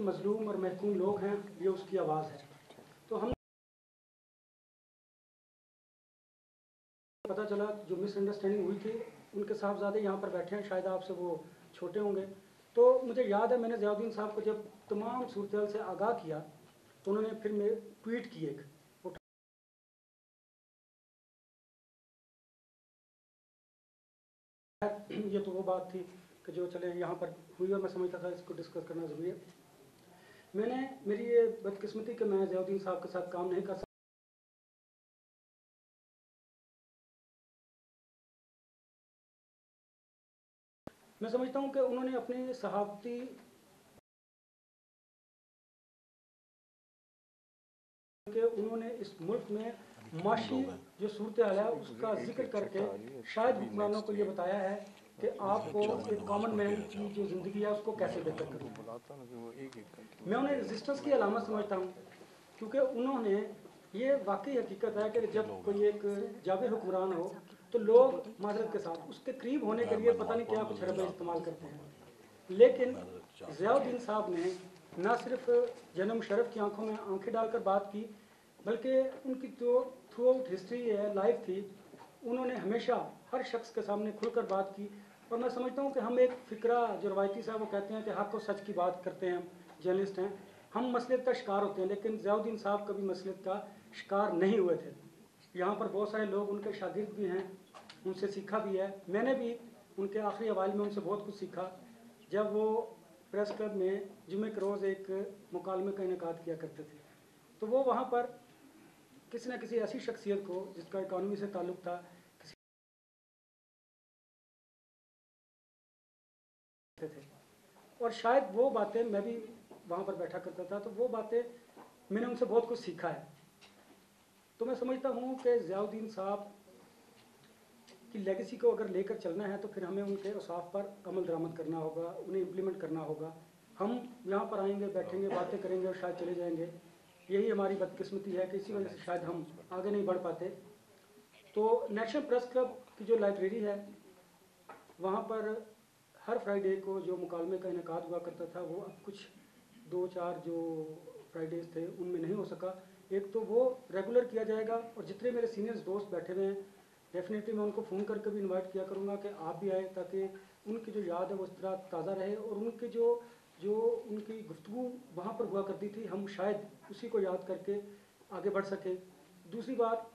मजलूम और महकूम लोग हैं, ये उसकी आवाज़ है। तो हम पता चला जो मिसअंडरस्टैंडिंग हुई थी, उनके साहबजादे यहाँ पर बैठे हैं, शायद आपसे वो छोटे होंगे। तो मुझे याद है मैंने ज़ियाउद्दीन साहब को जब तमाम सूरत से आगाह किया तो उन्होंने फिर मैं ट्वीट की एक, ये तो वो बात थी कि जो चले यहाँ पर हुई और मैं समझता था इसको डिस्कस करना ज़रूरी है। मेरी ये बदकिस्मती कि मैं ज़ियाउद्दीन साहब के साथ काम नहीं कर सकता। मैं समझता हूँ कि उन्होंने अपनी सहाफ़ती उन्होंने इस मुल्क में माशी जो सूरत हाल है उसका जिक्र करके शायद हुक्मरानों को ये बताया है कि आपको एक कॉमन मैन की जो ज़िंदगी है उसको कैसे बेहतर करना। मैं उन्हें रेजिस्टेंस की अलामत समझता हूँ, क्योंकि उन्होंने ये वाकई हकीकत है कि जब कोई एक जाबिर हुक्मरान हो तो लोग माजरत के साथ उसके करीब होने के लिए पता नहीं क्या कुछ हरबे इस्तेमाल करते हैं। लेकिन ज़ियाउद्दीन साहब ने न सिर्फ जनरल मुशर्रफ की आंखों में आंखें डालकर बात की, बल्कि उनकी जो थ्रू आउट हिस्ट्री है, लाइफ थी, उन्होंने हमेशा हर शख्स के सामने खुलकर बात की। और मैं समझता हूँ कि हम एक फ़िक्रा जो रवायती साहब वो कहते हैं कि हक़ और सच की बात करते हैं, हम जर्नलिस्ट हैं, हम मसलियत का शिकार होते हैं, लेकिन ज़ियाउद्दीन साहब कभी मसलियत का शिकार नहीं हुए थे। यहाँ पर बहुत सारे लोग उनके शागिर्द भी हैं, उनसे सीखा भी है। मैंने भी उनके आखिरी हवाले में उनसे बहुत कुछ सीखा, जब वो प्रेस क्लब में जुमे के रोज़ एक मुकालमे का इनेकाद किया करते थे। तो वो वहाँ पर किसी न किसी ऐसी शख्सियत को जिसका इकॉनमी से ताल्लुक़ था थे, और शायद वो बातें मैं भी वहाँ पर बैठा करता था, तो वो बातें मैंने उनसे बहुत कुछ सीखा है। तो मैं समझता हूँ कि ज़ियाउद्दीन साहब की लेगेसी को अगर लेकर चलना है तो फिर हमें उनके औसाफ पर अमल दरामद करना होगा, उन्हें इम्प्लीमेंट करना होगा। हम यहाँ पर आएंगे, बैठेंगे, बातें करेंगे और शायद चले जाएंगे। यही हमारी बदकिस्मती है कि इसी वजह से शायद हम आगे नहीं बढ़ पाते। तो नेशनल प्रेस क्लब की जो लाइब्रेरी है, वहाँ पर हर फ्राइडे को जो मुकालमे का इनेकाद हुआ करता था, वो अब कुछ 2-4 जो फ्राइडेज़ थे उनमें नहीं हो सका। एक तो वो रेगुलर किया जाएगा, और जितने मेरे सीनियर्स दोस्त बैठे हुए हैं डेफिनेटली मैं उनको फ़ोन करके भी इनवाइट किया करूँगा कि आप भी आए, ताकि उनकी जो याद है वो इस तरह ताज़ा रहे, और उनके जो उनकी गुफ्तगू वहाँ पर हुआ करती थी, हम शायद उसी को याद करके आगे बढ़ सकें। दूसरी बात,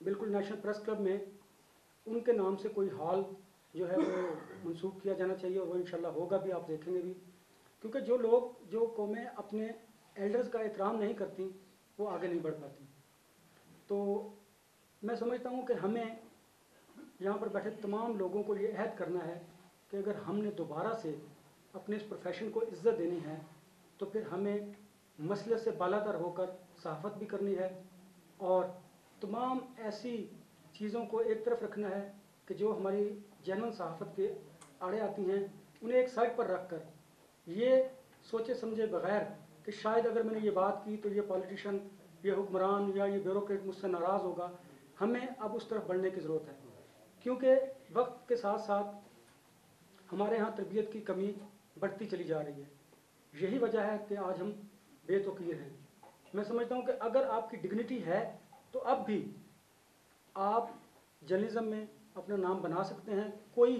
बिल्कुल नेशनल प्रेस क्लब में उनके नाम से कोई हॉल जो है वो मंसूब किया जाना चाहिए, और वो इंशाल्लाह होगा भी, आप देखेंगे भी। क्योंकि जो कौमें अपने एल्डर्स का एहतराम नहीं करती वो आगे नहीं बढ़ पाती। तो मैं समझता हूँ कि हमें यहाँ पर बैठे तमाम लोगों को ये अहद करना है कि अगर हमने दोबारा से अपने इस प्रोफेशन को इज़्ज़त देनी है तो फिर हमें मसले से बालातर होकर सहाफ़त भी करनी है, और तमाम ऐसी चीज़ों को एक तरफ रखना है कि जो हमारी जेन्युइन सहाफ़त के आड़े आती हैं, उन्हें एक साइड पर रख कर ये सोचे समझे बग़ैर कि शायद अगर मैंने ये बात की तो ये पॉलिटिशियन, ये हुक्मरान या ये ब्यूरोक्रेट मुझसे नाराज़ होगा, हमें अब उस तरफ बढ़ने की ज़रूरत है। क्योंकि वक्त के साथ साथ हमारे यहाँ तरबियत की कमी बढ़ती चली जा रही है। यही वजह है कि आज हम बेतौकीर हैं। मैं समझता हूँ कि अगर आपकी डिग्निटी है तो अब भी आप जर्नलिज्म में अपना नाम बना सकते हैं। कोई